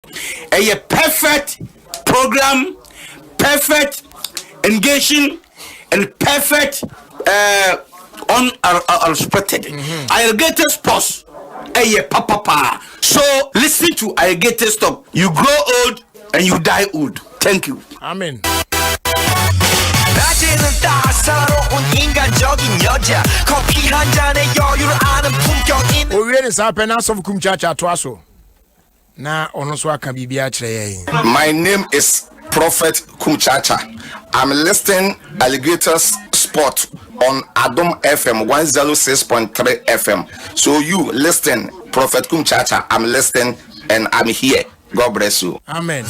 A perfect program, perfect engaging, and perfect unexpected. Alligator sports. Papa. So listen to Alligator Stop. You grow old and you die old. Thank you. Amen. My name is Prophet Kumchacha. I'm listening Alligators Sport on Adom FM 106.3 FM. So you listen, Prophet Kumchacha. I'm listening and I'm here. God bless you. Amen.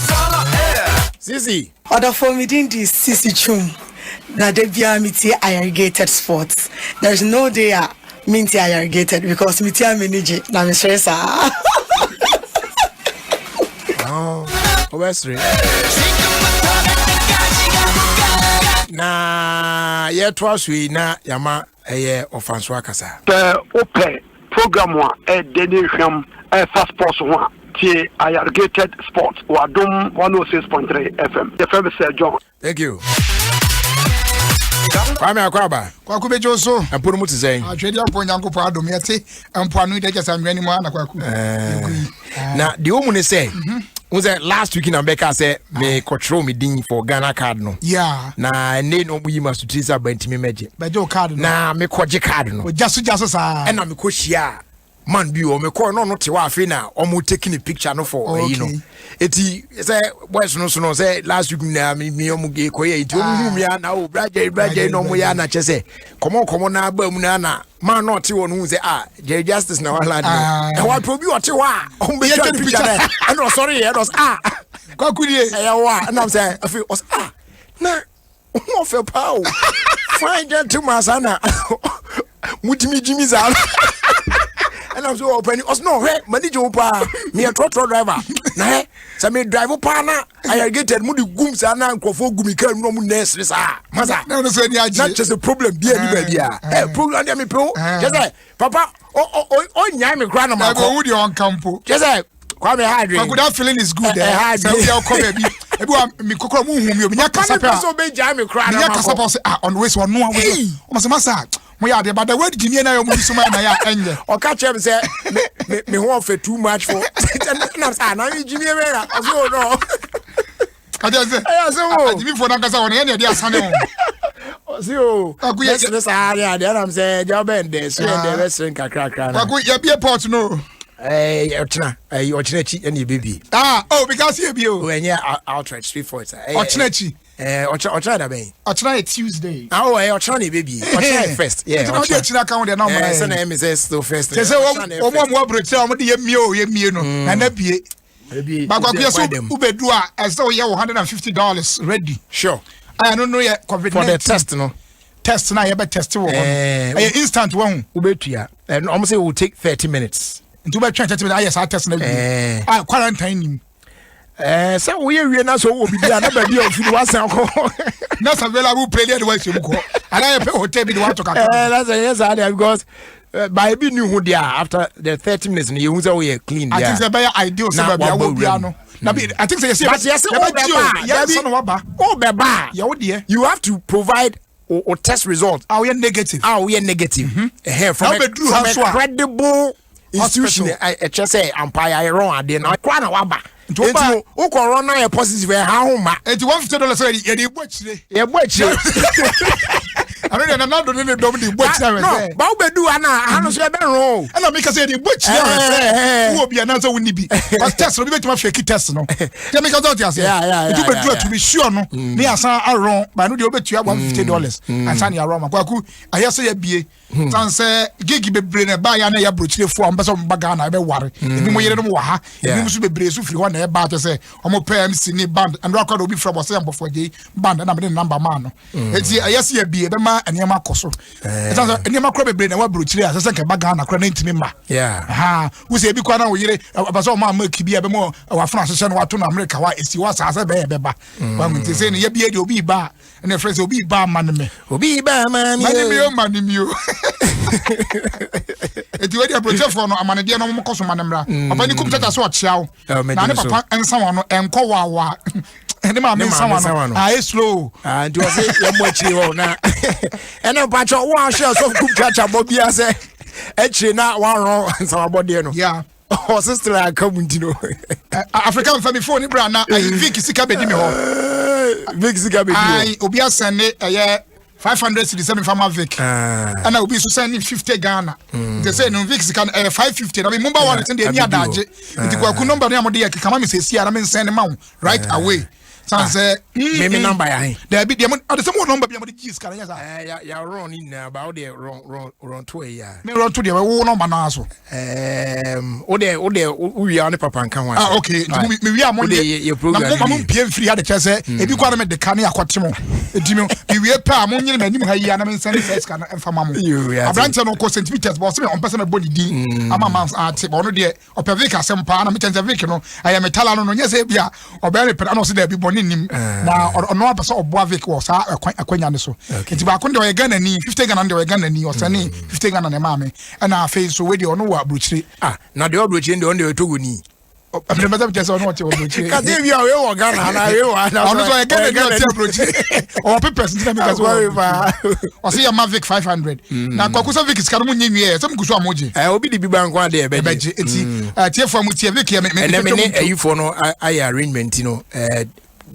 Sisi. Other for me didn't this Sisi Chum. That they be a irrigated sports. There's no day minty irrigated because me manage na me stress. Oh, where's it? Na ye twas we na yama offense wakasa. The open program one denisham fast sports one. Irrigated sports or Adom 106.3 FM. The famous John. Thank you. Kwame Akwaba. Kwaku bejoso. Ampuru muti saying. Atwedi ampo nyanko po Adom yete ampanu de jasa nwani mu ana kwaku. Na the woman say last week in Ambeka say me control me ding for Ghana card no. Yeah. Na ne no mu yima sutrisa bantimi meje. Bejo card no. Na me kwaje card no. Jaso sa. E na me ko hia man bi o me call no te wa afi na o mu taking a picture no for you know. Eti say boys no so no say last week na me o mu ge koye eti o mu mi na o braje no mu ya na che say komo na ba mu na man no te won hu say J Justice na wala no. E wa probi o te wa o be take picture na e no sorry e dos kwakudie e wa na am say afi os na o fe pa o fine gentleman sana mutimi jimi za. And I'm so open. Us no, hey, manager pa. Me a trotro driver. Na hey, so me drive pa na. I get it. Mudi gums ana nkofo gumi kan no mu nurse sa. Masa. No say ni aje. Not just a problem be anybody here. Eh, program dey me po. Just say, papa, o nyai me kra na ma ko. Who dey on campo? Just say, Kwame hydrate. But that feeling is good there. So we are come be. Ebi wa mi kokoro mu hu mi obi nya kasa pa. So be jai me kra na ma ko. Nya kasa pa say on the way so no we. O masa mo ya de but the word gini na yo mo suma na ya enye. O ka chem say me ho for too much for. Na say na gini me na. So no. I just say. I say Gini for na kasa won ye na dey asane won. See o. Yes area there am say job end there so there western kakra na. Kwaku ye be port no. Ochina chi any baby. Because here be o. When yeah outright street for it. Ochina chi. Ochina da ben. Ochina Tuesday. Ochina baby. Ochina first. Yeah. Ochina kan de na mo. Say na me say still first. Say o mo broche o mo de ye mie no. Na na bie. But kwaku ye so ubedu a say we $150 ready. Sure. I don't know yet COVID for the test no. Test na you be test wo. Instant one. Ubetua. And almost say it will take 30 minutes. Into be 30 minutes yes I test na. Quarantine him. So we na so obi dia na ba dia ofi wasan ko. Not available play there the way you go. And I pay hotel be the one to come. That's yes I because by be new who there after the 30 minutes you hu say we clean there. I think say be ideal say be we bia no. Na be I think say yes you have to provide or test result. We are negative. We are negative. From a credible institution. I just say umpire iron ade na kwa na waba. Nti o corona e positive how ma. Nti $150 say ye dey bochire. Ye bochire. I mean na do ne dom dey bochire. No, ba obedu ana anu so e be ron. Na make say dey bochire. Who obi ana so woni bi. But test no be betima fake test no. Tell me cause you say. Nti obedu to be sure no. Me asan aron, ba no dey obetua $150. Asan ya ron ma kwaku aye say ye bie. Tan say gigi bebre na ba ya na ya brochire fo am be so mbaga na be ware. Ebi mo yere no wa ha. Ebi mo so bebre so firi ho na e ba to say omo pay MC ni band and record obi from say am for band na me number man no. Enti aye say ye bie be ma na enema koso esa enema kro bebre na wa brochire asese nke baga na kro na ntimi ma ha wo se bi kwa na wo yire abaso ma kibia be mo wa funa asese no wato na America wa esi wa sa be ba wa nti se ne ye bi e obi ba na friends obi ba ma ne me obi ba ma ni mi o eti we dia brochire for no amane de no mo koso ma ne mra papa ni kum tata so o chiao na ne papa ensa wono enko wa ene ma men sawano slow nti o se ye mo achiri ho na ene pacho wa share so kum chacha bobia se achiri na wa ron sawabode no o sister akamunti no African family phone ni bra na Vic sika bedi me ho Vic sika bedi ai obi asane 500 cedis from Vic and I will be so sending 50 Ghana they say no Vic can 550 na me mumba wallet ndi eni adaje nti kwa ku number na amode ye kama me sesi ara me send ma right away say me number ya there be the some number be amode gis kan ya run in about the run to ya me run to the wo number na so o de we are ne papa nkan wa okay me we amode ye program na mo pm free had say e bi kwa na me de kan yakotemo edimi we pa mo nyine manim ha yi na me send first kan enfama mo abranche no ko centimeters but so me on person body din ama man ate but no de opevic asempa na me tense vic no aya metala no nyese bia obere pe na so de bi boni nim na ono abasa obo vic wo sa akwanya ne so enti ba ko de o Ghana ni 50 Ghana de o Ghana ni o sani 50 Ghana ne maame na face so we de ono wa abrochire na de obrochire de on de togo ni I'm not just on what you want to Ghana na we wa na so Ghana get approach or papers nti na make us worry o say Mavic 500 na kwakusa Vic sika no nyenwie some kuso amoje obi di biba nkwa de ebeje enti tiefo mu tie Vic me ayifo no ay arrangement no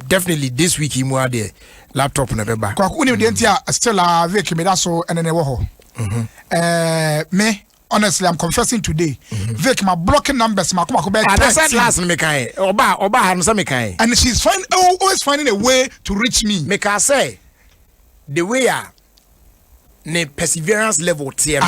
definitely this week imu ade laptop na beba kwaku ni de nti still Vic me da so enene wo ho me honestly, I'm confessing today. Vic, my blocking numbers, my that's last me kai. Oba hansa me kai. And she's always finding a way to reach me. Make I say the way ne perseverance level TM.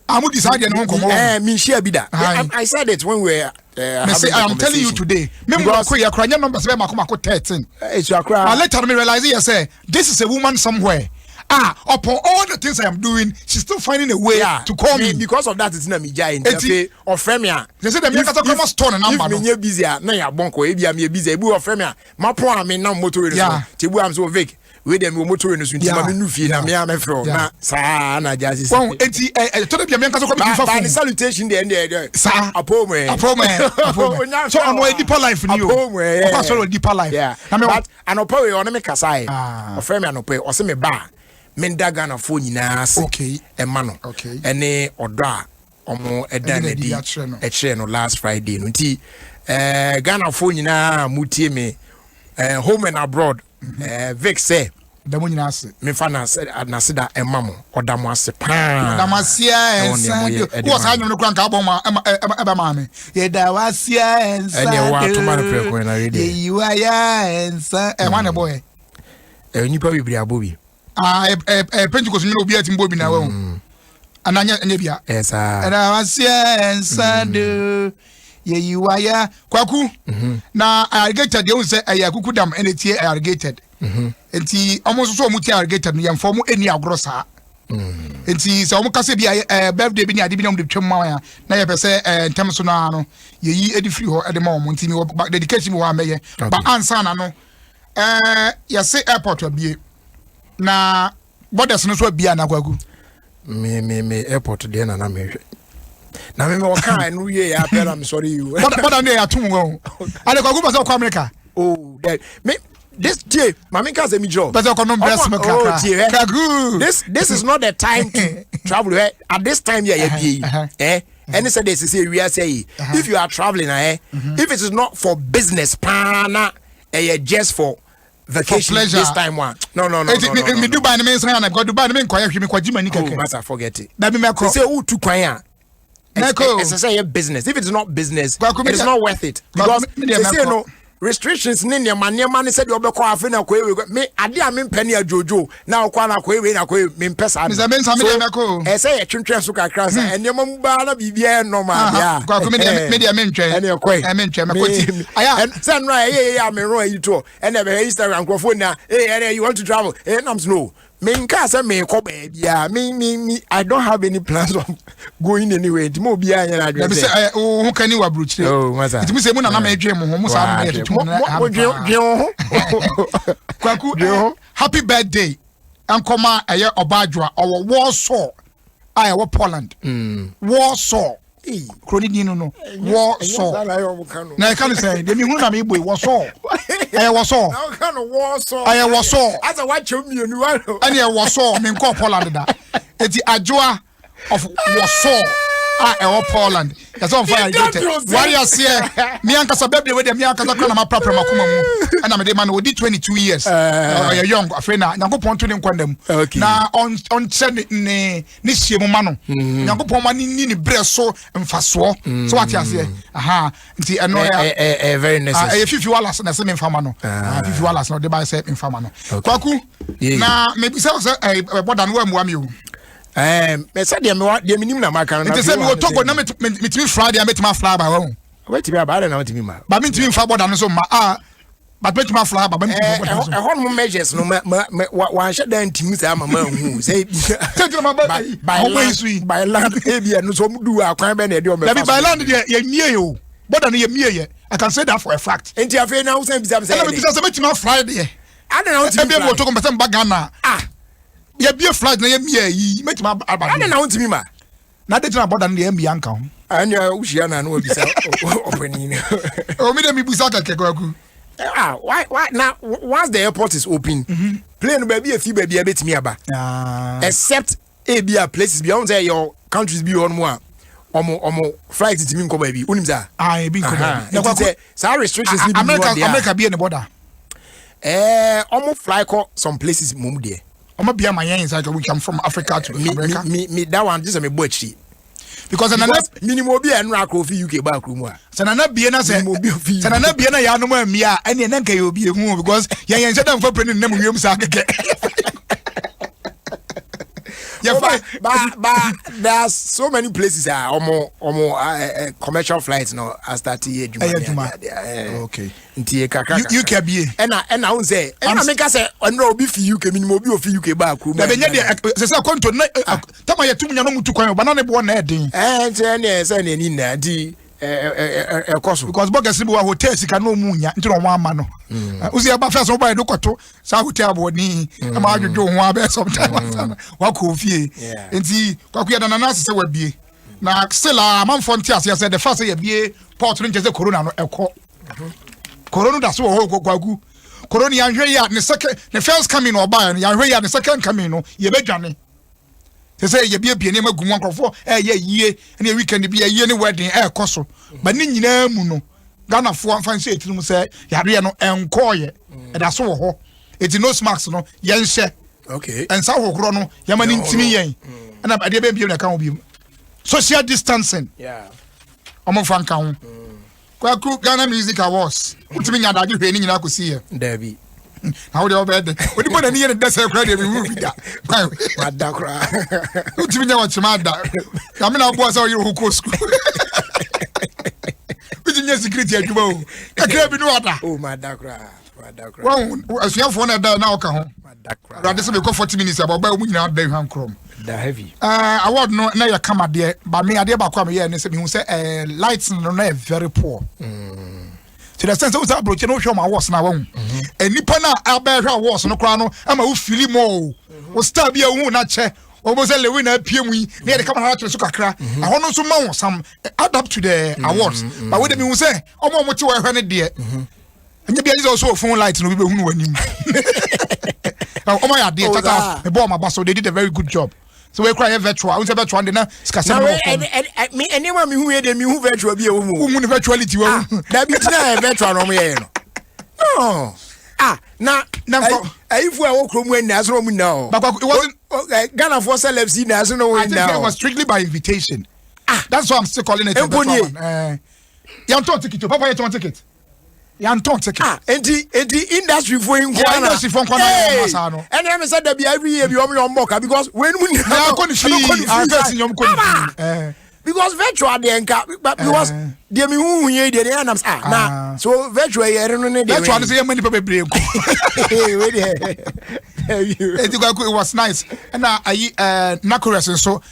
I'm decide no come me share bi da. I said it when we I'm telling you today. Me mo ko ya kranya numbers be makoma 13. It's your cry. I later me realize you say this is a woman somewhere. Upon all the things I am doing, she's still finding a way to call me. Because of that, it's not me giant. Or Fremia. They said the Miaka stone and number. If me busy, na ya bonko, if you are busy, bu or Fremia. My poor I mean, no motor. Tibu am so Vic. With them motor in the swing. I'm new feet. I'm here, my friend. Na sana just. Well, eti. Told them Miaka come for salutation. The end there. Sa. A poem. So I'm a deeper life for you. A poem. A deeper life. Yeah. But I know probably on me kasai. Or Fremia no pay. Or some bar. Menda Ghana phone nyina ase ema no ene odo a omo eda na di e no last Friday no nti Ghana phone nyina mutie me home and abroad Vic say da mo nyina ase me fa na se da ema mo oda mo ase pa da masia ensa wo sa nyom no kran ka abon ma eba ma me ye da wasia ensa ene wa to ma no pre ko na radio ye yiwa ya ensa wan boy nipa bibri abobi Pentecost no be atimbo bi na wa ananya bia era wasia ensado ye yiwaya kwaku na irrigated dey say ayakuku dam enetie irrigated enti almost so mutie irrigated no yemfo mu eni agro saa enti so mu kase bia birthday bi ni ade bi na mu de twem ma ya na ye pese ntem so na no ye yi edi free ho ede ma mo enti mi dedication mi wa meye ba ansa na no ye say airport abie na borders no so bia na kwaku me airport there na me na me waka no ye ya pera I'm sorry you but na ya tum won ale kwaku ba so kwa America that me this day mama can say me job but no bless me kaka this is not the time to travel at this time yeah be and they said this is we are say if you are traveling if it is not for business pana just for vacation for this time one no me Dubai na me say na go Dubai na me nkoya hwe me kwaji mani keke matter forget it that me me say who tu kwan a it's say business if it's not business it's not worth it because they say no restrictions ni nema ne said obekọ afi na ko me ade a me mpani ajojo na okwa na ko na ko me mpesa me say me dem ko say ye twentwen so kakra say enema mu ba na bibia normal ya ko me dem me ntwen ene ko me ntwen me ko ti aya say no ye me ro yi to ene be Instagram ko phone na you want to travel na no me nkasa me ko baby me I don't have any plans of going anywhere. It mo bia yen adwe. Be say who can you abrochire? Oh, masa. It me say mo na me dwe mo sa na ye tutu na. Kwaku happy birthday. Ankoma eye Obadwa or Warsaw. I wa Poland. Warsaw. Kroni ni no. Warsaw. Na kan say dem hu na me boy Warsaw. Warsaw. Now kan Warsaw. Warsaw. As a watch me nu aro. Ani Warsaw me ko Poland da. Eti Adwoa of Warsaw. Poland. That's on fire. Warriors here. Me and Casabebi with me and Casacana, my proper Macumu. And I'm a man who did 22 years. You're young, a friend. Now go point to them. Now on Sunday, Nishi Mano. Now go point money breso and faso. So what you say? Aha. See, I know very necessary. If you are last, the same infamano. If you are last, not the by said infamano. Kwaku. Now maybe so what than where you. Me said dem minim na maka na. It say me go talk na me Friday I met my fly by one. Wait to be about na want me ma. But me to fa boda no so ma but met my fly but me hon measures no wan hye dan timi say mama hu say by land e bia no so mu akwan be na e de o me. By land dey ye mie yo. Boda no ye mie ye. I can say that for a fact. Enti afi na wo say bisa say. Na me bisa say met my Friday. I don't know what you be to come person bagana. Ya be flight na ya mie yi metima ababa. Na want me ma. Na dey try border na ya mie anka ho. Anya ushia na no bisa opening. O me dey me busa ka kekwaku. Why now once the airport is open, plane baby a few baby a bit me aba. Except a places beyond say your countries be on more. Omo flights to me ko baby. Unim za. E be ko. Na say sa restrictions be America be in the border. Omo fly ko some places mum there. I'm be my inside we come from Africa to America. Me that one just me bochi. Because na minimum be en ra ko fi UK back room a. Se na be na se. Se na be na ya no ma mi a ene na nka ye obi ehu because yan say dem for prenin na mu wiem sa keke. But there's so many places commercial flights no start here okay ntie kaka UK be and I won't say and I make us say no obi fi UK minimum obi ofi UK back room na be nya de say konto na tama ye tum nya no mutu kwan ba na ne bo na edin ntie say na ni na di ekoso because bogus be wa hotel sika no mu nya nti no wa ama no uzi aba first oba do kwato sa hotel bo ni ma adwodwo ho aba sometime wa ko fie nti kwaku ya na na se wa bie na sela manfo nti ase say the first ya bie port no nche say corona no ekọ corona da so ho kwaku corona ya hwe ya ne second ne first coming no oba ya hwe ya ne second coming no ye bedwane say ye bie bie ne magu nkrofo ye yie na weekend bie yie ne wedding koso ba ne nyina mu no Ghana fo amfa nse etirum say yare no enkoye e da so wo ho eti nose mask no ye nhye okay ensa hokoro no ye mani ntimi yen na ade be bie na kan obi social distancing omo fan kan ho kwaku Ghana Music Awards ntimi nya da hwe ni nyina akosi ye David how the obed odi mo na ni ye da say kra de mi bi da mada kra utimi nya wat mada ya me na bo say you ko school utimi nya security adwuma o akra bi no wada oh mada kra wa asuafo na da na oka ho mada kra rade se be ko 40 minutes aba ba mu nyina da hwan krom da heavy award no na ya kama de ba me ade ba kwa me ye ne se me hu say lights no na very poor to the sense that approach no show my was na won enipa na aba hwa was no kra no ama wo fili mo wo star bia hu na che o bo say lewi na pie mu yi na de kama na tire so kakra ahon no so ma won some adapt to the awards but we dem hu say omo te wa hwa ne de anya bia Jesus so phone light no be hu no wanim omo ya de tata e bo ma baso they did a very good job. So we cry virtual. We say virtual de na skase no. Me anyone me hu ye de me hu virtual bi e wo mu. Hu virtuality wo. Da bi tina virtual no me ye no. No. Na ifu a wo krom an na so mu na o. But it wasn't Ghana for celebs na so no we na. It was strictly by invitation. That's why I'm still calling it a virtual one. You don't ticket. Papa you don't ticket. You don't ticket. Enti industry for in Ghana. Industry for Ghana masa no. And I said that be every year be on moka because when we na ko ni fi invest in yom ko ni because virtual dey nka because dey me hu ye dey na na so virtual ye no ne dey virtual say yam ni pe bebre ko we dey It was nice. And Nakures so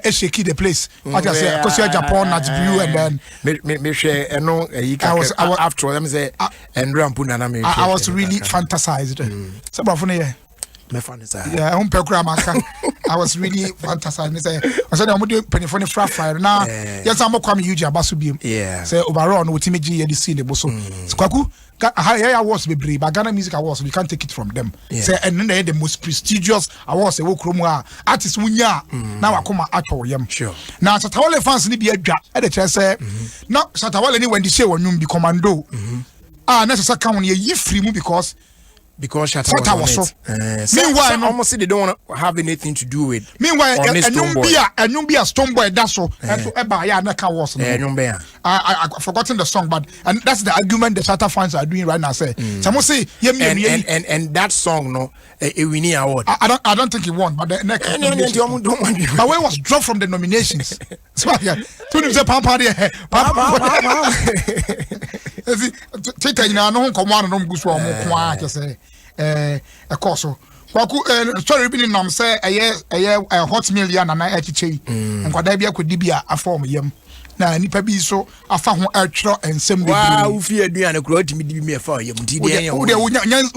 shaky the place. What I say, because you're Japan, that's blue, and then me share no I was after them say and Rampuna me. I was really fantasized. So bafune me fantasize. Yeah, I was really fantasized. Me say I said I'm doing penny for the fry now. Yes, I'm coming huge abasu biom. Yeah. Say overall no timiji the scene the so. Kwaku awards be brave, but Ghana Music Awards we can't take it from them. Say and then the most prestigious awards we krom artists wunya now akoma atwo yam. Sure. Now Satawale fans ni be adwa e de say no Satawale ni when they say wonum be commando. Necessary come ye free mu because Shatta was so. Meanwhile, almost they don't want to have anything to do with. Meanwhile, a new be a stone boy. That's so. And so, I've forgotten the song, but and that's the argument the Shatta fans are doing right now. Say, someone say, and that song, no, a winning award. I don't think he won, but the next. But when it was dropped from the nominations, so yeah, take a no come on and go so say a course. Sorry, been nam say a hot million and I echi and kwa dabia could dibia a form yam. Na nipa bi so afa ho atro ensem de wow fi aduane kro timi di me fa yam ti de yan wo de wo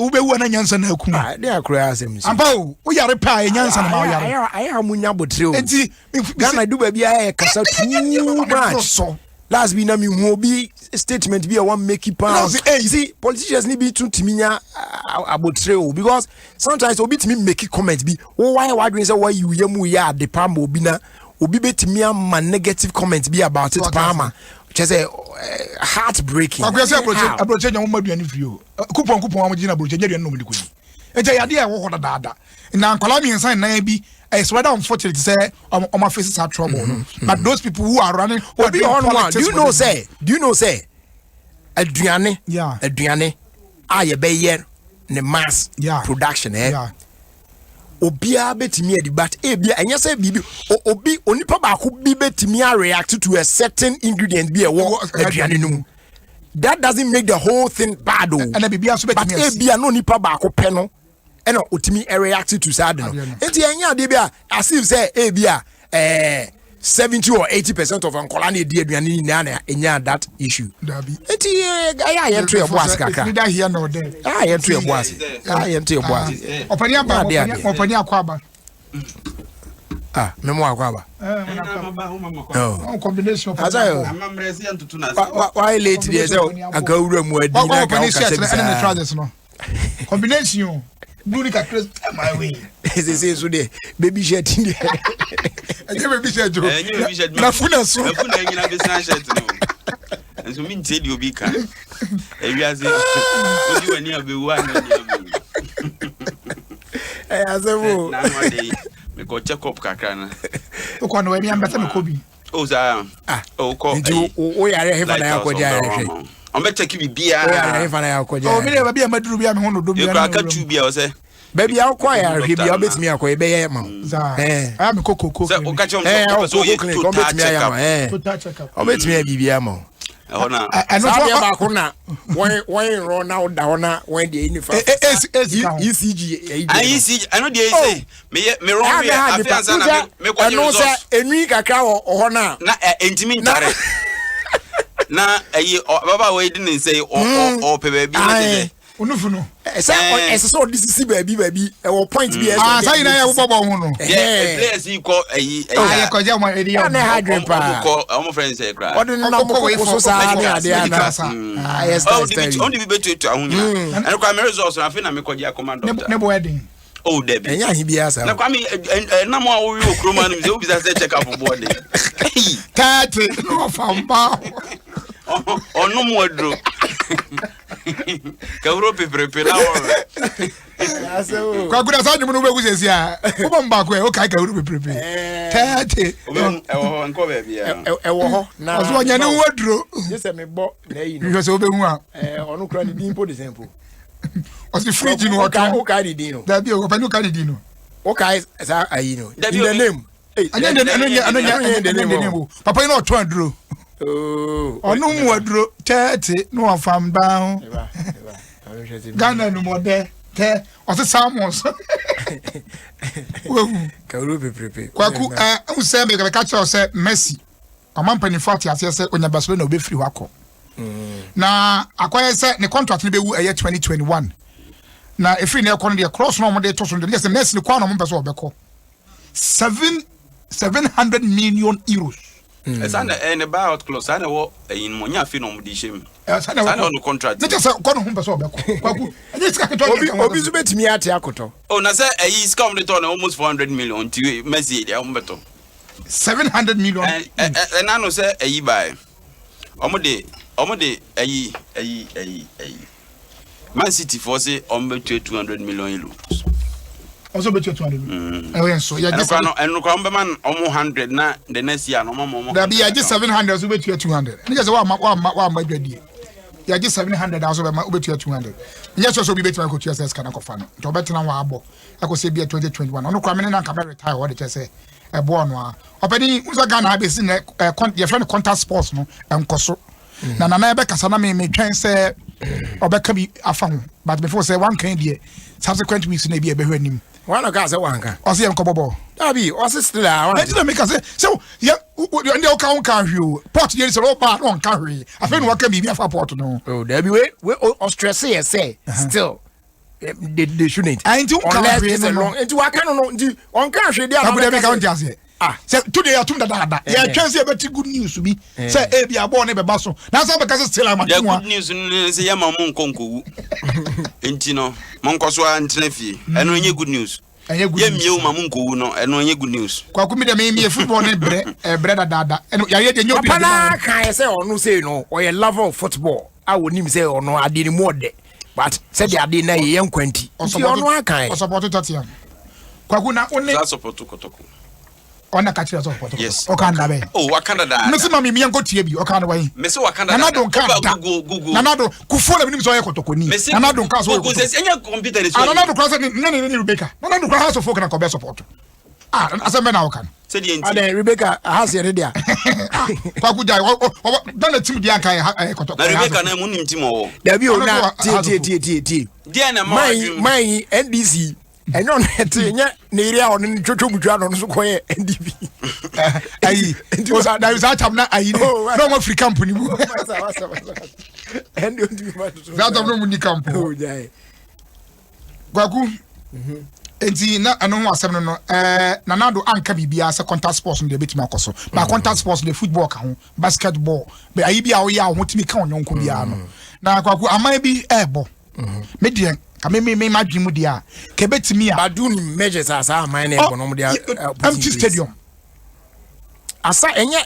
be wu na nyansa na aku de akra asem si ampa wo yare pa nyansa na ma yare ai amunya botre o enti Ghana du ba bia e kasa too much last be na me hu obi statement be a one make it pound see politicians ni be too timinya abotre o because sometimes obi timi make comment be why doing say why you yamu ya de pam obi na obi betimi am negative comments be about it palma just say heartbreaking I say approach your maduani frio coupon am gina approach your no me kuni eje yade e wo hoda dada na nkwala mi nsan na bi it's rather unfortunate to say on my faces are trouble but those people who are running obi on one do you know say aduane aye be yer ne mass production obia betimi edibat bia enye say bibi obi onipa ba ko bi betimi react to a certain ingredient bi e wo aduane no that doesn't make the whole thing bad o and bibia so betimi but bia no onipa ba ko pe no e no otimi react to sad no enti enye ade bia as if say bia 70 or 80% of ankola na di aduane ni na enya that issue enti aya to your boss kaka either here nor there aya to your boss opani akwaba memo akwaba combination of amamresi antutu na why late there say akawura mu adi na ka trousers no combination blue nika crazy my way say so there baby shirt in there baby shirt na funa so nyina business shirt no enso mi ntedi obi ka ewiase odi wani abewu anya azebo na no dey me go check up kakra na ko no we mi ambata me ko bi o za ko o yare hefa na yakoja yare on bet check bibia o yare hefa na yakoja o mi le ba bia maduru bia me ho no do bia ka ka tu bia o se baby akwa yare bia obetimi akoye be ye ma za me kokoko se o ka chom so ye obetimi ayama total check up obetimi bibia ma ona sabia ba ko na when run now down when the uniform ECG ECG I know the say me run we afianza na me kwa no say enwi kakra ho na entimi ntare na baba we didn't say o pe baby na unufuno so this is baby e wo point be say na ya wo bobo hu no players ko ko ja mo eri ya na hadwen pa ko mo friends e kra o de na ko so sa ni ade ana yes only be better to ahunya and kwa me results na fe na me ko ja command doctor ne bo wedding oh debi enya hi bia sa na kwa me na mo wo wi okroma no me say obisa say check up body tate no famba onu mo adro Kauro pepepe la wo. Kwa kuda sa nyumu no be gusesi a. Wo bomba ko e o kai kauro pepepe. Tate. Wo nko be bia. Wo ho na. Oso onya ne wadro. Yese me bo na yi no. Yo se obehu a. Onu kra ni din po de sempo. Osi fridge no oka. O kai di din no. Da bi o pa ni o kai di din no. O kai sa ayi no. In the name. Anya papa no to adro. Onu mu adro tete no afam down. Ghana no more there. Te o se salmons. Kauru pepepe. Kwaku who say me catch us say Messi. Amam penifo ati ase say onya Barcelona obe free wako. Na akwaya say ne contract ne be wu 2021. Na efiri na ekọ no cross no mo de to so de say Messi ne kwa no mo pese obekọ. 700 million euros. Sana any buyout clause sana wo in monya fi no mo di shem. Sana no contract. Ne just ko no ho pese obekọ. Kwaku enye sika keto obi zu betimi ate akoto. Oh na say is come return almost 400 million to Messi dia mo beto. 700 million. And I know say buy. Omode ayi. Man City for say ombe 200 million euros. Also bet 200 million. So yeah just and no man 100 na the next year no more. There be just 700 so bet 200. And just wa madwadi. Yeah just 700 also bet 200. Yes so be bet my coach yes can go fan. To bet na wa abo. I go say be 2021. No kwa me na ka retire what they say. Ebo no a. Openi unza Ghana be sin your friend contact sports no enkoso. Na ebe kasa na me twen say obeka bi afa ho. But before say one can there subsequent weeks na be ehwe anim. One of guys one can. O say enkobobo. Abi o say still a. E dey make say so yeah ndi o kan hwe port dey say o ba no kan hwe. Afa no waka bi afa port no. Oh there be we o stress here say still they shouldn't. Unless it's a long into what kind of no on can hwe dey abu dey make am say. Say today atum da yeah chance e beti good news bi say e bia bo ne be ba so na so be ka still am good news say ya ma mon konko enti no mon koso antena fie eno nye good news ye mie ma mon konko no eno nye good news kwa ku mi de me football ne bre da eno ya ye de nyo bi na kan say onu say no o ye level of football a wonim say ono ade ni mu ode but say the ade na ye nkwanti nti ono akan o support Tottenham kwa ku na one support Kotoko on a catch us of Portugal. Yes. O Canada. Oh, Canada. Messi mami mi yango tie bi o Canada way. Messi wa Canada. Nanado nka Google. Nanado ku follow mi so ye kotoko ni. Nanado nka so. Google say enya computer is. Nanado cross ni Rebecca. Nanado cross house of folk na ko be support. Asembe na o kan. Say the enti. And Rebecca has here there. Kwa ku jai dan na team di anka kotoko. Na Rebecca na mu nim team o. There be o na ti. Dia na my NBC. And on it, near on in Chobujan on Sukoye NDB. There is that I'm not I know no more free company. And that of no money company. Gwagu. Enti na ano ho asem no nanado anka bibia se contact sports no de betima koso. Ba contact sports de football ka ho, basketball, be ayi bia wo ya ho timi ka onyon bia no. Na gwagu aman bi ebo. Medien me madwimu dia ke betimi a baduni measures asa man na ebonom dia empty stadium asa enye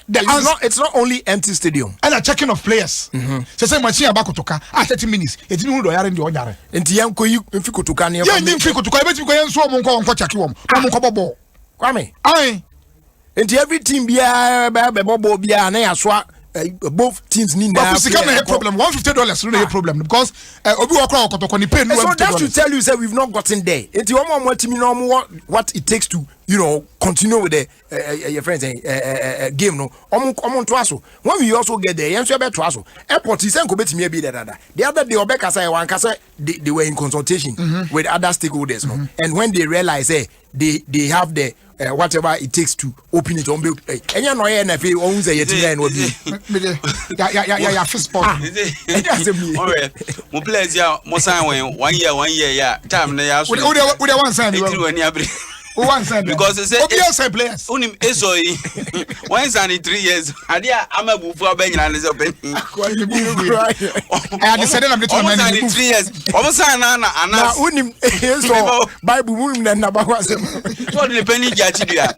it's not only empty stadium and a checking of players say machine abakotoka 30 minutes etimi hu do yare ndi onyare enti yanko yi mfikotoka ne ya ni mfikotoka betimi ko yenso mo nko check wo mo nko bobo kwame ai enti every team bia be bobo bia na yaso both teams need now. But a problem. $150 no a problem because obi wakra okotoko ni pay no. So that should tell you say we've not gotten there. It's one team no what it takes to continue with the your friends game no. To aso. When we also get there, yenso be to aso. Airport is enko betimi be there. The other day obeka say one kase they were in consultation with other stakeholders no. And when they realize they have the whatever it takes to open it on build enya no ye na fe ohun say yetin no bi ya fist ball mo players ya mo sign 1 year ya time na ya so we dey one sign because they say obvious players unim ezoi one sign in 3 years adia amabufu abanyina ne say open I decided I'm little man in 3 years almost sign na unim ezo bible unim na bakwase so the penny jachidia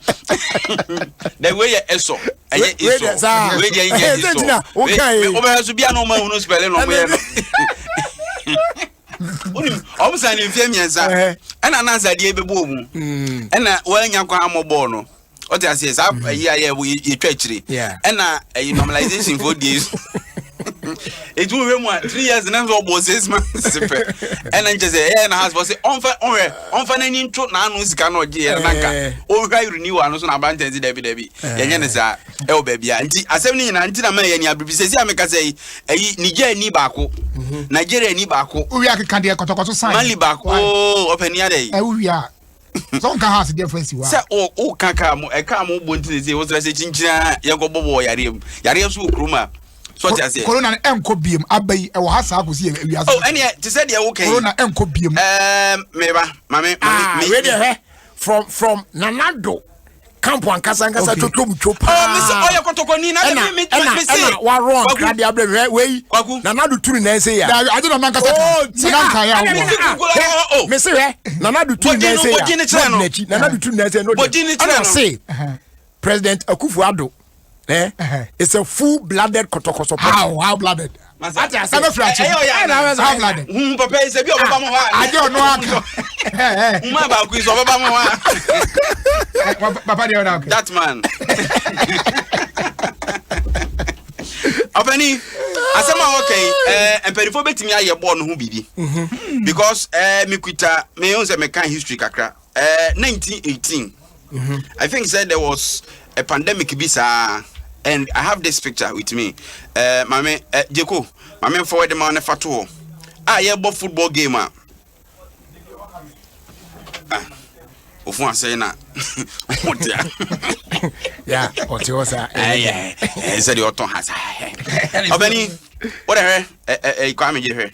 the way eso eye eso we dey eso okay o so bia no ma hu no spell no mo ye unim almost sign in fiamienza ena na answer bebo mu ena wanya kwa amobọ no o ti ase sa ye twa chire ena normalization for days it will be 3 years na so bo 6 months ena nje say na has for say onfa na ni ntro na anu sika na oje na nka o hwa renew anu so na bantenzi dabi yenye ne sa e o ba bia nti asem ni nyina nti na ma ye ni abribise si ameka say Nigeria ni baako Nigeria ni baako uwi akeka de kotokoto sign Mali baako openia dey uwi a Some can have difference. Say oh kaka mo e ka mo bonti say wo say chinchina ye go bobo yare so kruma. So what I say? Corona enko biem abai e wo hasa akosi e wiase. Oh, any to say dey okay. Corona enko biem. Meba, mame ready from Nanado. Campo and Casangasa to Chopa. Oh, Mr. Oyakotokoni, me say, Waron, Crabby, way, Nanadu Turin, say, I don't know, oh, Miss Nanadu Turin, Nanadu Turin, say, President Akufuado, it's a full-blooded Kotokoso. How blooded? How blooded? Papa is a bit of I don't know. That man. Openi, asema okay, and perifo betimi aye born who bibi. Because me kwita me onse me kan history kakra. 1918. I think said there was a pandemic bisa. And I have this picture with me. Mame, Jeko, mame forward the man fatu. Yeah, football game. Ofun say na. Yeah, what you was yeah. Said your tongue has. Obeni, what Kwame here.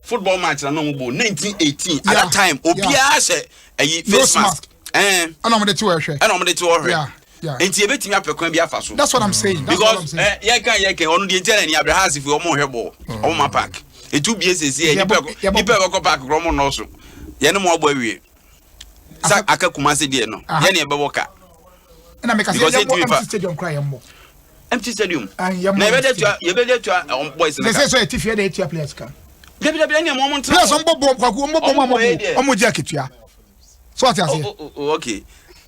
Football match na no mo 1918 at that time. Obia say face mask. Ana mo de two ehwe. Ana mo de two ehwe. Yeah. Yeah. Enti ebetimi apekwan bi afa so. That's what I'm saying. Because ye can onu de ntele ni abrahas if omo hwebo omo park. Etu bi esese ni pe park gromo no so. Ye ne mo abo awie. Sa aka kumase de no. Ye ne ebebo ka. Na make say empty stadium cry yambo. Empty stadium. Na ye be dey to boys na. They say so e tifie dey tia players kan. Debi any mo ntra. Players ombo kwaku ombo jaketua. So what you say? Okay.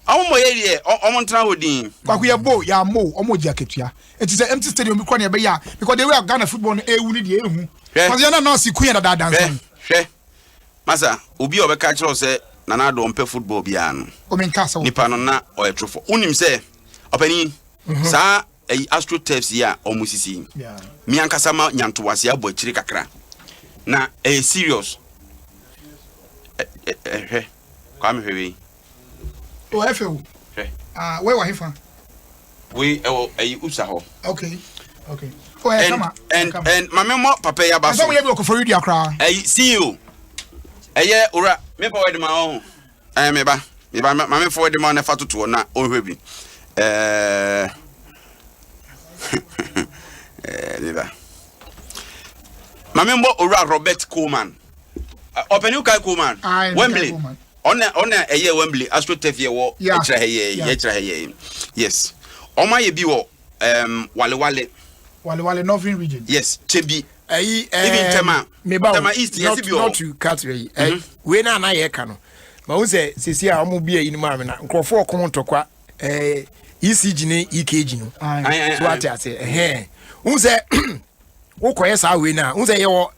Omo ye omo ntra hodin kwaku ye bo ya mo omo jaketua it is an empty stadium because na be ya because the way of Ghana football no ewu ni de ehu because you na see queen da dance hwe masa obi obeka kire say nana do mpe football bia no o men kasa nipa no na o etrofo unim say opani sa astro tapes ya omo sisi mi ankasa ma nyanto wase abo akiri kakra na serious hwe kwa me hwe. Oh, FO. Where were you from? We usa ho. Okay. Oh, and my memo papa ya ba so. So we able for you akra. See you. Ora me forward my own. Me ba me forward my na fatoto na o hwe bi. Me ba. My member Ora Robert Coleman. Open you kai Coleman. Wembley. On a year Wembley, Astro Tefia war, yes. On my bio, Wale Northern region. Yes, Chebi, even Tema East, yes, not to cut we na ye cano. But who say, Cecilia, I will be in Marmina, Crawford, come to qua ECG, EKG. So what I say, who say, who quiets our winner, who say your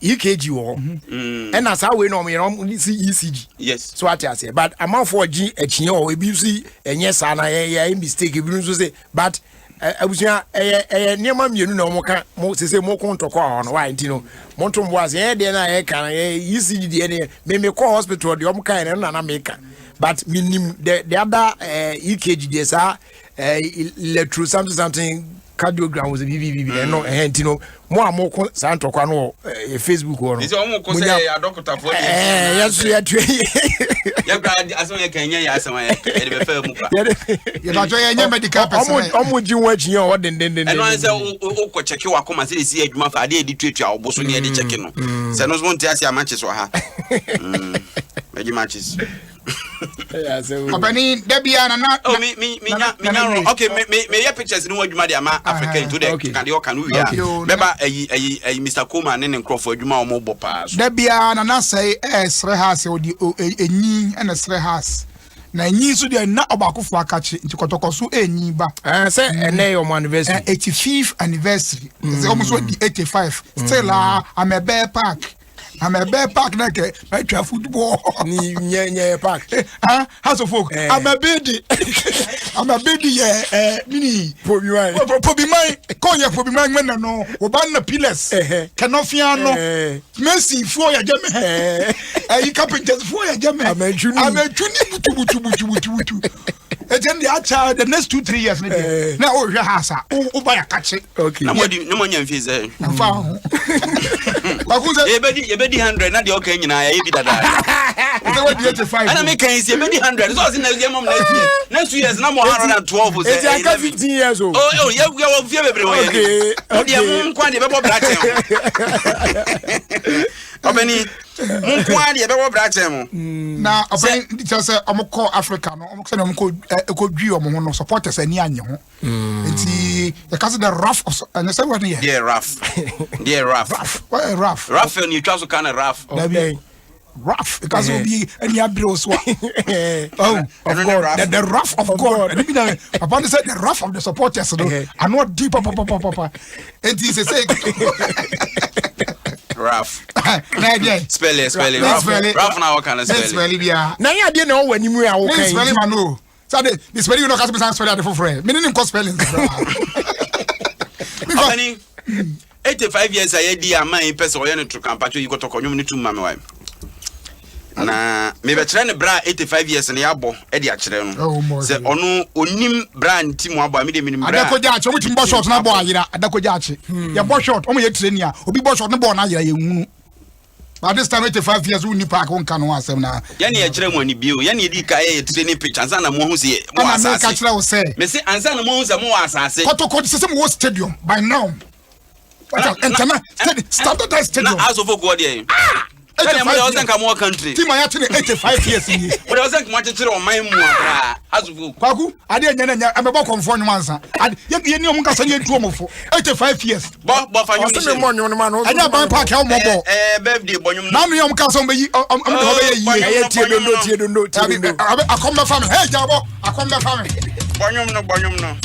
EKG war, and as how we know me, see ECG. Yes, so what I say, but I'm out for G, a chinio, a see, and yes, and I mistake, you say, but I was near my you know, most say more control on why, you know, Montum was here, then I can ECG, maybe call hospital, the kind and America, but minim the other EKG, yes, electro something. Cardiogram was a BBB, no, and you know, more Santo Cano, Facebook or it's almost a doctor for yes, we are as I can hear as I you're not doing medical person. Would you watch your then and I say, check you, I come and see a month. I did treat your boss near the checking. Senos won't ask your matches or her. Maybe matches. Openi Debiana not me okay me your pictures in what you made African today can you remember a Mr. Coleman and Crawford you mobile pass Debiana na say esre has odi enyi and esre has na enyi so dey na obakofo akachi nti kotoko so enyi ba say ene your anniversary 85th anniversary it's almost 85 still I'm a bear park I'm a bear park like a football. Park. House of folk. I'm a baby. I'm a baby. Mini. Probably my call you probably my men no. Obana pillars. Canofiano. Mercy for your gem. You carpenters for your gem. I'm a junior. The next 2-3 years. Now, oh, your house. Oh, buy a catch it. Okay. No more young fees. I'm found. You bet 100, not the okay, you know, I eat that. And I make a 100. So I was in the game of next year, no more 112. It's like 15 years old. Oh, yeah, we are everywhere. Okay. Quite a black. How many? Now, just I'm call Africa. I'm could view among supporters and Yanyo. The cousin the rough and the second year. Dear rough. Dear rough. Rough. Rough and you trust kind of rough. Rough because it will be any abuse. Oh, of God. The rough of God. Upon the rough of the supporters. I'm not deep. And he says, rough. Spell it. Rough now can spell it. Now you didn't know when you were okay. Spell it, Manu. So the spelling you know has been spelled for friend. Meaning cause spelling. 85 years I had my person or to campaign you got to community to mamma. Na maybe trying bra 85 years and yabo e dia kire no se onu onim bra ntim abo me de minim bra adakoja ache omutim bo short na bo ayira adakoja ache ya bo short omo ye training a obi bo short na bo na ayira ye hunu but this time 85 years we ni park won kan no asem na ya ne ye kire mo ani bio ya ne di ka ye training pitch ansa na mo hu se mo asase ka kire wo se me se ansa na mo hu se mo asase kotoko se mo stadium by now standardized stadium na aso for god here I wasn't come more country. Team I 85 years. But I wasn't much to on my Kwaku, I didn't I'm about conform once. And yet you know Munka 85 years. But for you, I never park how more. Birthday, now me on Castle. I come the family. Hey, Jabo, I come the family. Bonum no.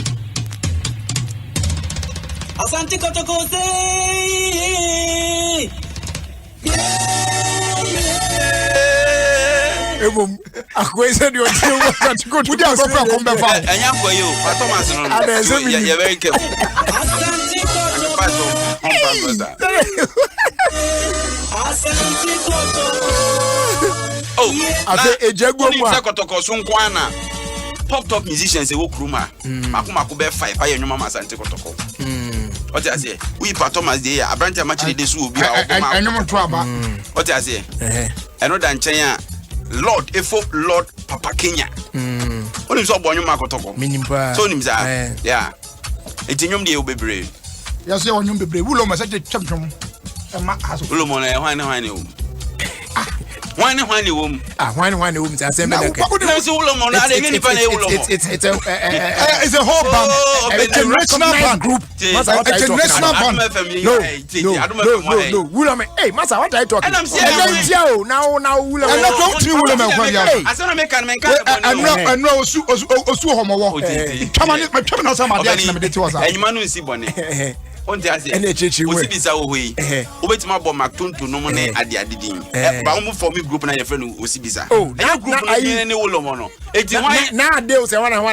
Asante Kotoko say. Ebom akwese de oti wo ka to go to come back fa enya kwa you Thomas no you very careful oh ate ejagbo mu a kotoko so nkwana pop top musicians e wo kruma makoma be 5 aye nwoma masante kotoko what I say we pa Thomas dey abrante amachi dey so obi a oboma enum to aba what I say eno dan chen a Lord efo Lord Papa Kenya onim so bonyo makotoko minimpa so onim za yeah etinyom dey obebre ya so onyom bebre wulo ma se twetwom e ma haso wulo mo na hwan o Why wom say assemble it's a whole band it's a national band group it's a national band no William hey Master what are you talking and I'm saying now William and not to William I said make and no osu homowo come on some idea na me dey was and man no see bone on the ase we bisa ohoyi obetima bo maktonto no mo ne ade adedin ba mo for me group na your friend osibisa oh na group no ne wolomo no eti why na ade o se wana mo oh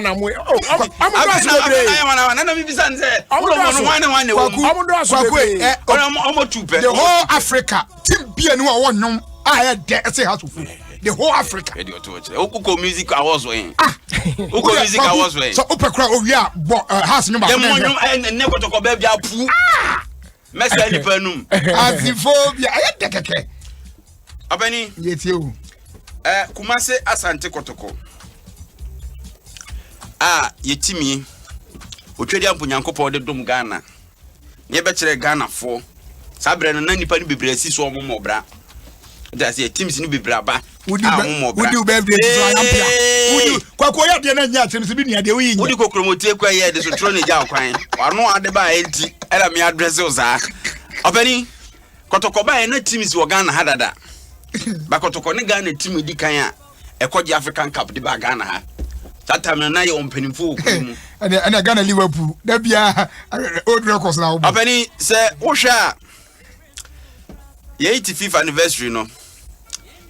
na me bisa nse wolomo no wana wo amudo aso be omo tupe the whole Africa team bia no wo nyom a dey say house of the whole Africa. Uko music awards when. Uko music awards when. So upekra owia house nyumba. Dem monyo ne kotoko be bia pu. Mesa ni panum. Aziphobia ayedekeke. Abani yeti o. Kumase Asante Kotoko. Yetimi. Otwedi ampunyankopo de dom Ghana. Ne be kire Ghana fo. Sabre no na nipa ni bebre asi so omo bra. That's a teams in Bibraba. Would you be Kwakoya de nya teams bi nia de wi. Would you promote kwa ye de so tro ne ja kwan. Wano ade ba enti era me address oza. Obani Kotoko ba na teams wo Ghana hadada. Ba Kotoko ne Ghana team di kan a ekoje African Cup de ba Ghana ha. That time na ye ompanimfo okumu. And Ghana Liverpool. Da bia old records now. Obani say wo hwa Your 85th anniversary no.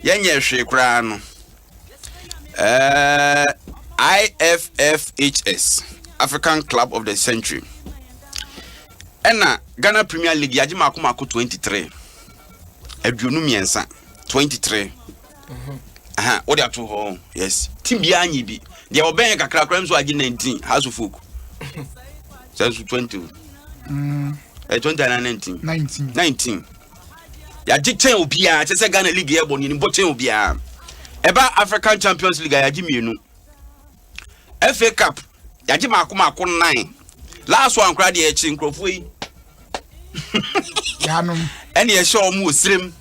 Yenye hwe kra no. IFFHS, African Club of the Century. Ena Ghana Premier League yaji mako 23. Eduonu miensa 23. Aha, what to ho? Yes. Team bianyi bi. Dia oben kakra kra nso agi 19 House of Folk. Since 20. 19. Yaji ten obia, se Ghana League e boni ni boten obia. Eba African Champions League yaji mienu. FA Cup yaji mako 9. Last one crowd the echi nkrofo yi. Yanum. Ene ye show mu osrem.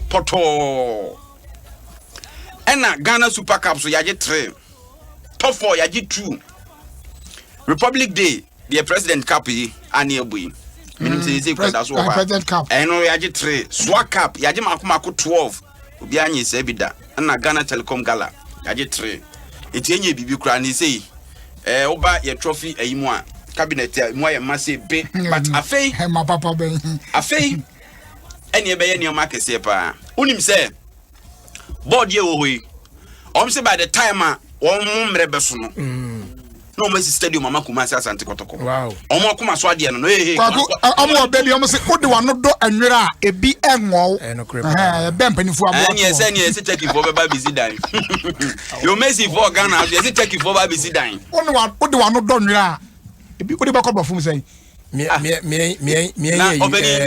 Poto. Ena Ghana Super Cup so yaji 3. Top 4 yaji 2. Republic Day the President Cup yi ani ebu. Minim say that's what. President Cup. Eno yaji 3. Swag Cup yaji mako 12. Obi anyi se bida. Ena Ghana Telecom Gala yaji 3. Eti enye bibi kura ni say oba ye trophy ayimu a cabinet mo ye masse be but afei my papa ben afei ene e be ye ne o makese pa unim say board ye wo hoyi say by the time a won mre be so no no mo stadium mama kuma say Asante Kotoko wow omo kuma so ade no kwaku omo be bi omo say odi wa no do anwere a ebi enwo be mpanifu abo anye say take for be ba busy dan you Messi for Ghana you say take for ba busy dan odi wa no do anwere a ebi odi ba ko bafum say me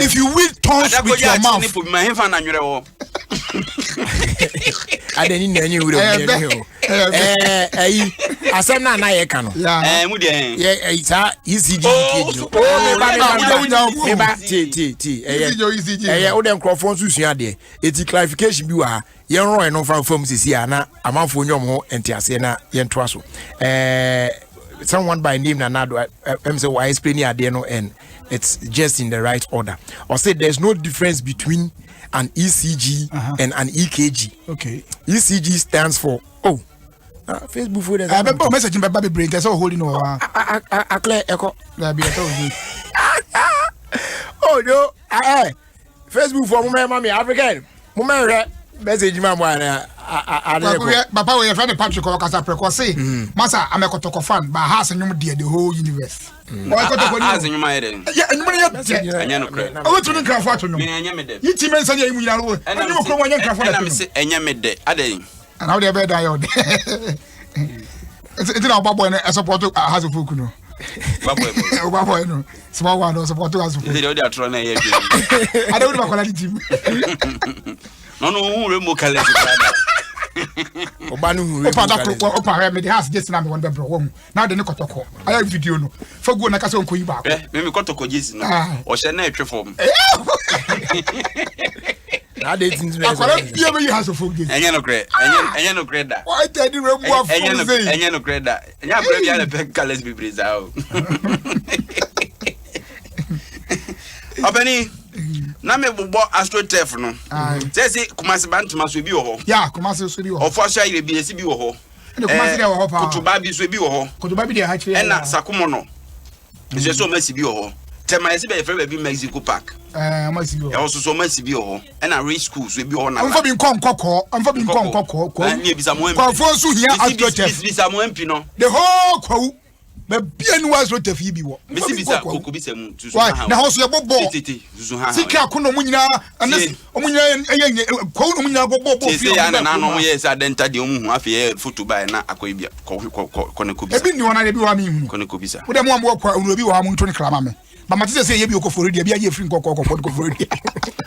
if you will toss with your mouth my hand fan anwere wo adeni na anyi wure ayi asem na ye ka no mu de ye sa ECG me ba ti eh o dem crofon susua de eti clarification bi wa ye ron no from sisi ana amanfo nyom ho entiase na ye ntoa so someone by name Nanado say why explain ade no and it's just in the right order or say there's no difference between an ECG and an EKG. Okay. ECG stands for Facebook for that. I remember message in my baby brain. That's all holding over. I clear echo. Oh no! Facebook for mommy African. Mommy message my one. Papa, we have Patrick or Casa Preco say, Massa, I'm a Kotoko fan, but has a new dear the whole universe. As in my head. Yeah, and money up there. I want to craft what to know. You team and say, and I'm and how they bed I it's not Babo and a support has a Fukuno. Babo, no, small one or support us. I don't know what team. No, remove Calais. Obanu Opa me the house just na me won be bro now the Kotoko I have video no for go na ka so nkoyi ba me Kotoko jesi no o hye na etwe form na dey things me akwara bia me house of jesi enye no credit da why did you remove for say enye no credit da enye abra bia na pe Calais bibriza o Obani na me bobo astrotef no say Kumasi Bantuma so bi wo ho ya Kumasi so bi wo ho ofo ire bi esi bi wo ho Kumasi de wo ho pa Kutuba bi so bi wo ho Kutuba bi de ha chire na Sakumo no je so Messi bi wo ho tema esi be free bi Mexico Park Messi bi wo ho so Messi bi wo ho na Race School so bi wo ho na amfa bi nkoko ko ni bi Samuel kwa fo so hia astrotef bi Samuel Mpi no the whole kwa be bia ni was rote fi bi wo Messi bisa okubisa mu tusu ha na ho so ye bobo tusu ha sika kono mu nyina anes omunyina eye kwa no mu nyina bobo fi ya na no ye sa denta de omu afi ye photo by na akoibia ko ne kubisa ebi ni wona de bi wa mi hu ko ne kubisa wo de mo ambo kwa unu obi wa mu ntoni krama me ba matise se ye bi okofori de bia ye free nkoko okofori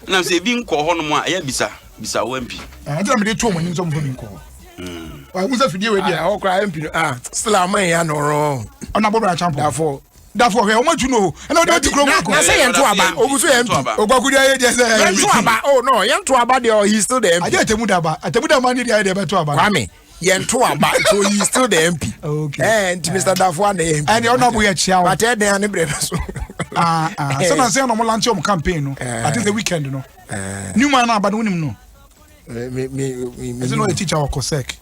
na se bi nko ho no mu a ya bisa wo mpi ntina me de to mo nyi so mo bi nko wa musa fidie we dia o kra mpi still am ya no ro ona bodo champion therefore he o ma tu no na o de ti kro mo ko na say ye nto aba obuso ye mpi ogwakudi aye je say ye nto aba oh no ye nto aba there he still the MP aje atemuda ma ni dia de beto aba kwame ye nto aba so he still the MP okay Mr. Dafo na MP and ona bo ye chia but e dey an bre so so na say no mo launch your campaign no at the weekend no new man na aba no nim no me no a teacher or cosec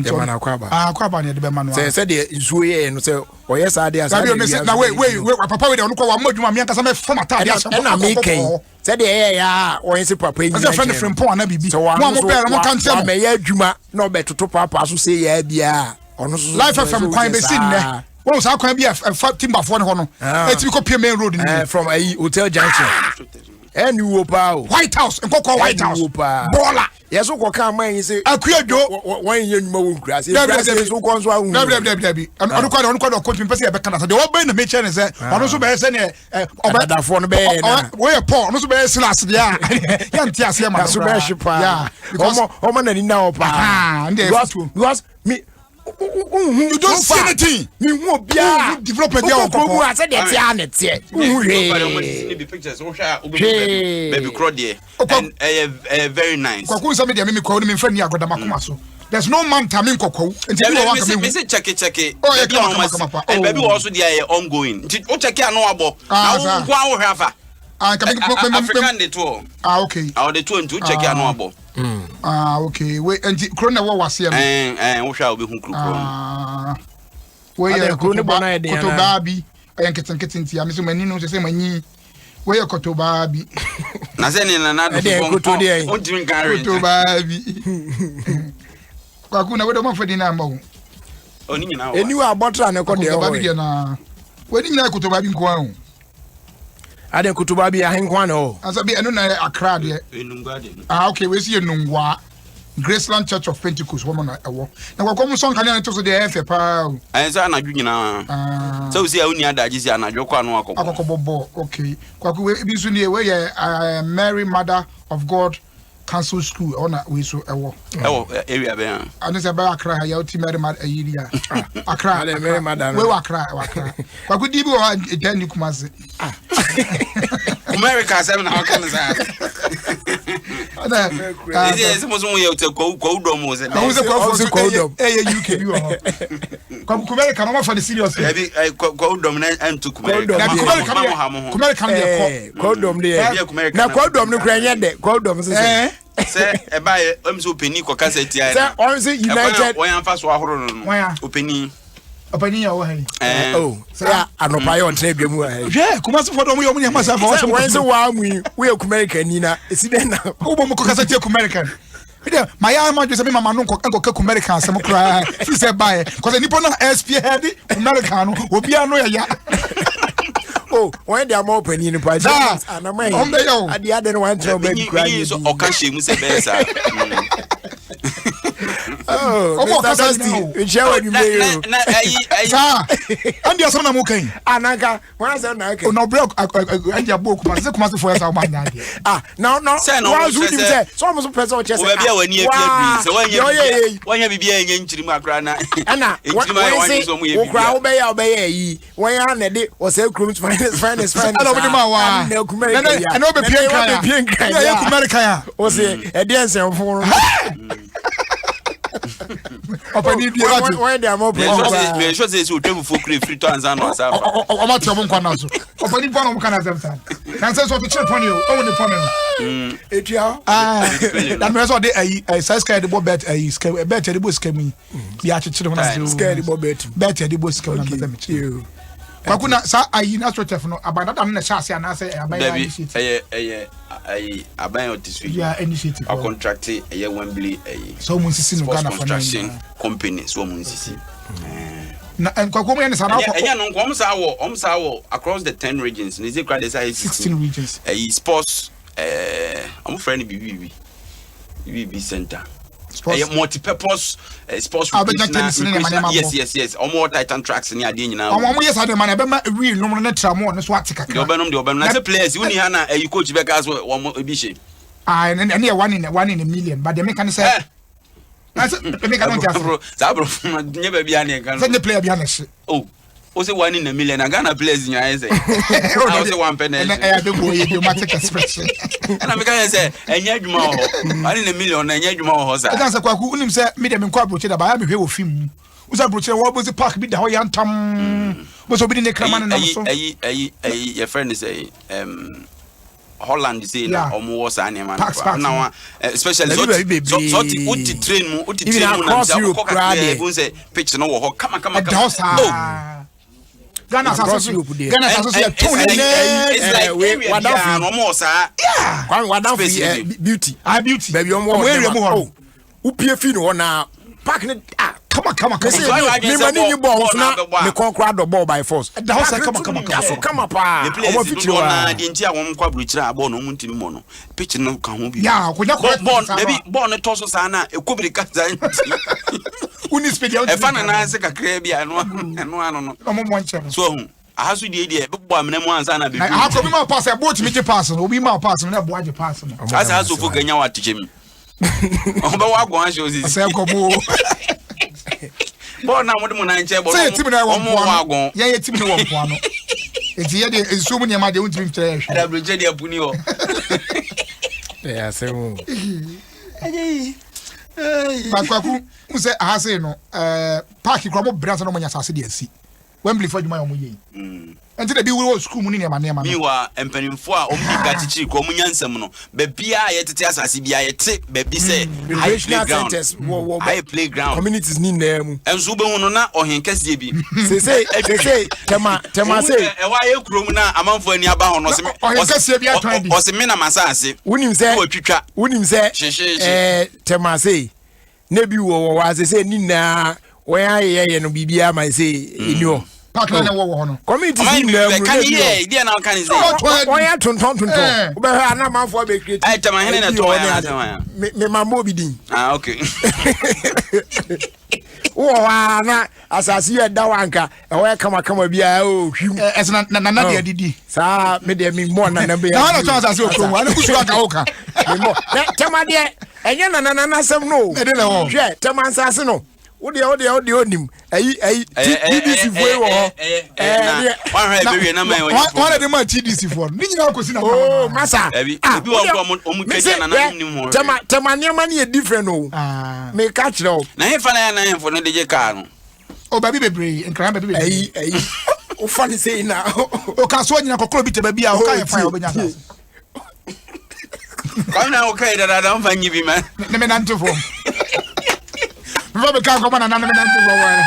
Demana kwaba. Kwaba ne de be manu. Say the nsuo ye no say oyɛ saa de asa. Na wait papa we de onko wa modwuma me ankasa me form atade asa. Na me kan. Say the ya oyɛ se papa yi. Say friend frimpon na bibi. Mo mo be mo kan tell. Me ya adwuma na obetoto papa so say ya bia. Ono so life FM kwan be sin ne. Won sa kwan bia timbafo ne ho no. Eti ko pie main road ni. From a hotel junction. Any wopa White House nkoko White House. Bola. Yes, what can man say? Akuado one year more grass. So conso. On the coach person be Canada. The one be na me chair say ono so be say ne obada fo no be na. We Paul no so be slash dia. Ya ntia se ma so be shipa. Yeah. Omo na ni na opa. Because me you don't see anything. Me who bia develop a dia ko I said that ya net tie. Baby pictures baby crow there. And very nice. Kwaku say me dia me kwa me friend ni agoda makoma so. There's no man tamin kokko. Nti we want me say check it. Oh yeah, come. And baby also there ongoing. Nti o check ya no abo. Na wo kwa wo hwafa. African the tour. Okay. Our the tour to check ya no abo. Okay. Wait, and Corona was here. We shall be who group. Where Kotobabi, and kitten tea. I'm assuming no say many. Where Kotobabi. Nazen another Kotobabi. Kakuna, we don't want for dinner. Only now. And you are butter and a Kotobabi. Where did you like Kotobabi go? I didn't Kotobabi a hangwano. As I be a crowd here. Okay, we see a Nungwa. Graceland Church of Pentecost woman a walk. Now come song can to the F pa. I say na dwuna. So see only ada gisi na dwokwa no akobo. Okay. Kwaku we bi so ne we Mary Mother of God Council School on we so ewo. Area be. Ani say ba Accra ya uti Mary Mother area. Accra. Mary Mother. We Accra. Kwaku di bi o dan ni Kumasi. America say na how can say. Is it most we to go dom was it? Who's the go UK you are. Come America no for the serious. Go dom and to America. Go dom there. Na go dom no kra nya de. Go dom say. Say e buy am so penny ko cassette ya. Say on say United. Why am fa so ahoro no. Openi. Openi ya wo he. Oh, say anopa yo ntre bia mu he. Je, kuma so fodo mu yo mu ne masa fa. When say wa mu we America ni na. Esi den na. Wo bo mu ko cassette American. My mama just say mama no ko American asem kra. Fi say buy because nipo na SP head American obi anu ya. Oh, when they are more penny in price. And I mean, at the other one, baby, crying. So, Okashi, Musa Bessa. Oh, that's it. Shall you may? And there's some okay. Anaka, when I said, no, broke, and your book must come for us. Ah, no, why would you say? So almost a person just when you be in Chimagrana. Anna, what I say, obey, when you're on a day or say, Crooms, finest. I don't know the America. Or say, a dancer for. When they are more me sure say you travel for free to Tanzania or something. O ma tell mon kwanazo. O pani pon mo kana zemsan. Kan say so to chip on you. O ni pon no. Etia. That me so dey size card the bet scam bet the bo scam. Bi a chire ho na scare the bet the bo scam na bet me. Kwakuna sa ayi na stretch no abanda dan na sha ase na say abaya initiative. Abaya otiswi. Yeah, initiative. A contract Wembley so mun sisi no Ghana construction company so mun sisi. Na kwakomo yan sa na ko. Enya no kom sa wo across the 10 regions. Ni zekra dey say 16 regions. Sports I'm friend BB center. Multi-purpose sports yes almost Titan tracks ni ade nyina omo yes ade man e be ma real no no tramo no so atika the obenom na say players uni ha na coach be gas wo ebi she and e one in a million but the make say na say make no just zabro nye ba bia na kan say the player bia na she o say 1 in a million na Ghana players nya say o say 1 penny na e ade go ye matic expression and am can say enya adwuma ho 1 in a million na enya adwuma ho sa can say kwaku unim say me dem nkwa broche da ba ya me hwe wo film uza broche wo bo park bi da ho ya ntam bo so bi ne kraman na so your friend say Holland say na omo was an man now especially so train mu na say pitch no wo come Ghana Association it's like beauty baby area mu ho upie fi no na park ne come on me mani ni ball so na me conquer the ball by force the house come on pa omo fitiri na de ntia won kwa bruchira ball no muntimi mo no pitch no ka ho bi ball baby ball no toso sa na ekobiri ka za uni speed ya fana na se kakra bi ano no omo mo nche so ahasu die bebo amena mu ansa na be ha ko bi ma pass e boat me je pass no obi ma pass no na bo aje pass no asa aso fo ganya wa tichemi oba wa gwan aso osisi se ko bo bo na mo de mo na nche bo omo wa gwan ye timi ne wo mpo ano enti ye de enso mu ne ma de untimi mtere hwe da bridge de apuni ho ya se mu bakwaku unse ahase no park kro mo branch no mo nya sase de asi Wembley for juma yo mo yi enti de bi wo school mu ni ne ma mi wa empanimfo a omu ka chichi ko mu nyansam no be bia ye tete asase bia ye te be bi se high playground communities ni na mu enso be hu no na ohenkase bi say tema say e wa ye krom na amanfo ani aba ho no se ohenkase bi atwan bi o se me na masase unim se tema say na bi wo wa say ni na when I no bibia my say inyo partner na wo no community ni na kan ye dia na kan say o ya tonton o be ha na manfo be create ai tama hene na to ya me mambo bi din okay wa na asasi ye da wanka e wo kama bia o hwim esna na de didi sa me de mi mo na be na na to asasi o krom ani kusu aka oka me mo tema de enye na sem no hwe tema asasi no Odi onim TDC for wo one na man one de man TDC for ni nyina ko si na masa bi wo omu kedi na nim ho tema niam na different o me ka kire o na he fa na na he for no de je car no o baby bebre nkran baby bebre o fa ni say na o ka so nyina kokoro bi te baby a o ka ye fa o benya sa ka na o kai da fa nyi bi man ne me nanto for Mva ka ko bana na me nanto for wa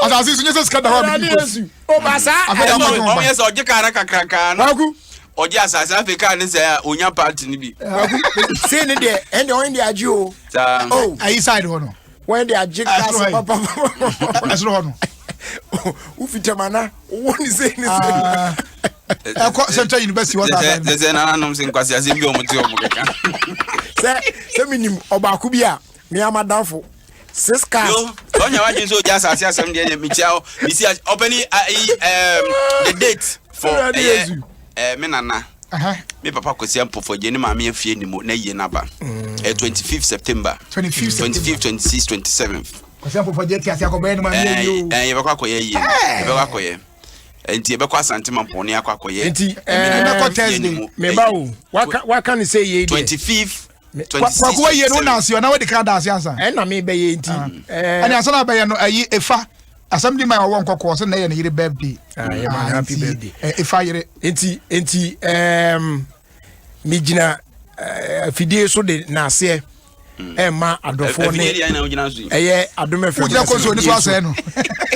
asa si sunye se skada wa bi o basa o yes o je car kakranka no oje asase Africa ni say onya party ni bi say ni de and on the aji o oh ai side ho no when they aji class papa asro ho no u fitamana woni say ni Central University was that they na nom sin kwasi ase bi o mo ti o mo keka se minim obaku bi a me amadafo 6 cars yo onya wa jin so ja asase asem de me chiao me see opening the date for me nana me papa kwasi ampofo je ni ma me afie ni mo na yie na ba 25th September 25th 26th 27th kwasi ampofo je ti ase akoba ni ma me yo ye be kwa koye ye be kwa koye enti be kwa santima poni akwa koye enti me ko Thursday me ba o waka ni say ye 25th kwa kwa ye no na ase na we de ka da ase ansa na me be ye enti ani asa na be ye no ayi efa assembly man won kokko so na ye no yire birthday happy birthday efa yire enti mi gina fidie so de na ase ma adofo ne eye Adom FM ujina ko so ni so ase no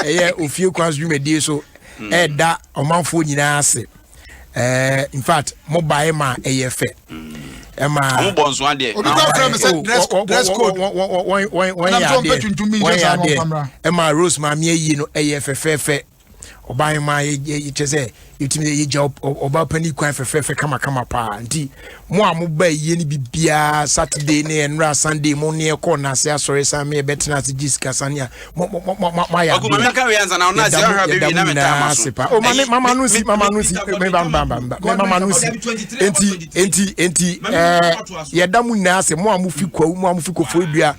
eye Ofie Kwanso medie so da omanfo nyina ase in fact mobile ma eye fe Emma I'm born so ade dress code Emma Rose ma me yi no eye fe oban ma ye chese yitimi ye job oba pani kwan fe kama pa nti mo amoba ye ni bibia Saturday ne enra Sunday mo ne e ko na se asore san me betina se Jessica Sania mo ya ko mama ka we anza na ona se ha baby na meta maso o mama no si me mama no si enti ye damu na se mo amufi kwa mo amufi kofo dua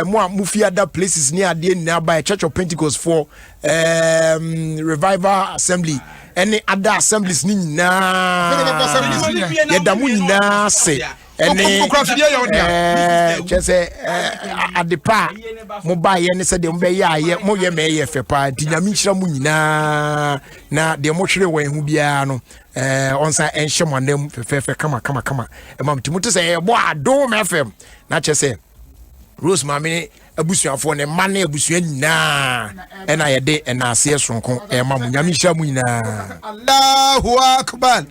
mo amufi other places near ade na by Church of Pentecost for Revival Assembly any other assemblies ni na ye damu ni na se just say at the pa mobile and said the mbaya mo ye me ye fe pa nti nyame nkyira mu nyina na de mo hwere wan hu bia no onsa enhye monam fe kama e mam timuto say bo Adom FM na che say Rose mame abusuafo ne ma na abusua nyina e na ye de e na ase sonko e mam nyame nkyira mu nyina Allahu akbar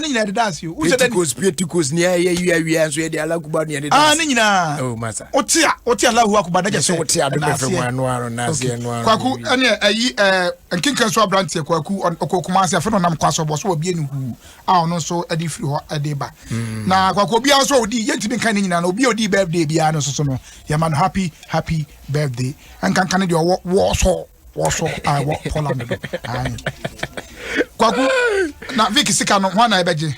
ni nyina de dance you Pentecost ni ya so ye de alakuba ni de dance ni nyina oh masa oti Allahu akbar da je oti Adom FM anu aro na ase anu aro kwaku ene ayi nkinkan so abrante kwaku okokuma ase afa no nam kwaso bo so obi enihu ono so adi free ho adi ba na kwaku obi aso odi yentimi kan ni nyina na obi odi birthday bia no so no yaman happy birthday nkankan de wo so I walk Poland. Kwaku na Vicky sika no hwana ebeje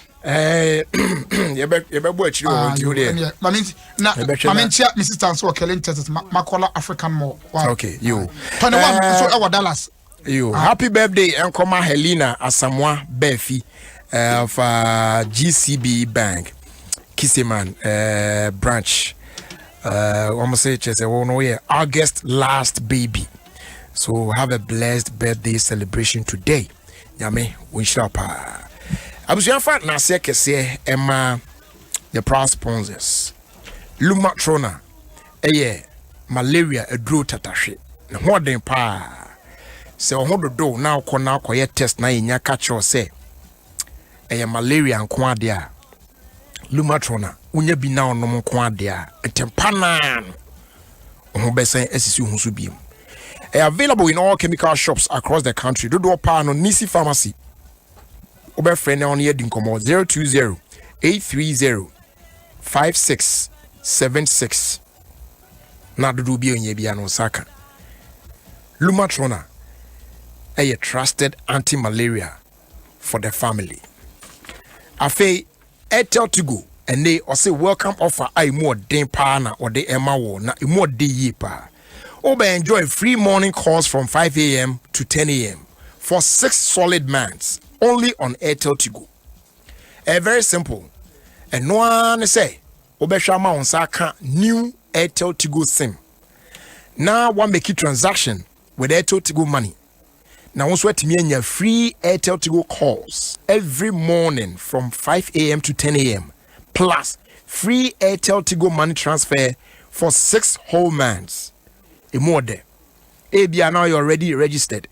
ye be bo achiri wo nti ho de mamentia Mrs. Tanso Kellen Texas Makola African Mall. Okay, you 21 so our Dallas. You happy birthday Enkoma Helena Asamoah Befi of GCB Bank Kiseman branch almost say chese no here August last baby. So have a blessed birthday celebration today. Yame winshapa. Abusuafa na se kese ema the proud sponsors. Lumatrona malaria edro tatahwe. Na hoden pa. Se ohodo do na akona akoye test na yenya ka cho se malaria nko ade a Lumatrona unya bi na onom nko ade a etempana ho besen asisi ho so biem. Available in all chemical shops across the country. Dodo pa no Nisi Pharmacy. Obe friend on here dinkomo 020-830-5676. Na dodo bi onye bia no saka. Lumatrona a trusted anti-malaria for the family. Afe Airtel Tigo and they say welcome offer I more den pa na or the Emma wo na more de ye pa. Oba enjoy free morning calls from 5 a.m. to 10 a.m. for 6 solid months only on Airtel Tigo. Very simple. And no one say, Oba shama on saka new Airtel Tigo SIM. Now one make it transaction with Airtel Tigo money. Now one sweat me your free Airtel Tigo calls every morning from 5 a.m. to 10 a.m. plus free Airtel Tigo money transfer for 6 whole months. More there. Now you're already registered.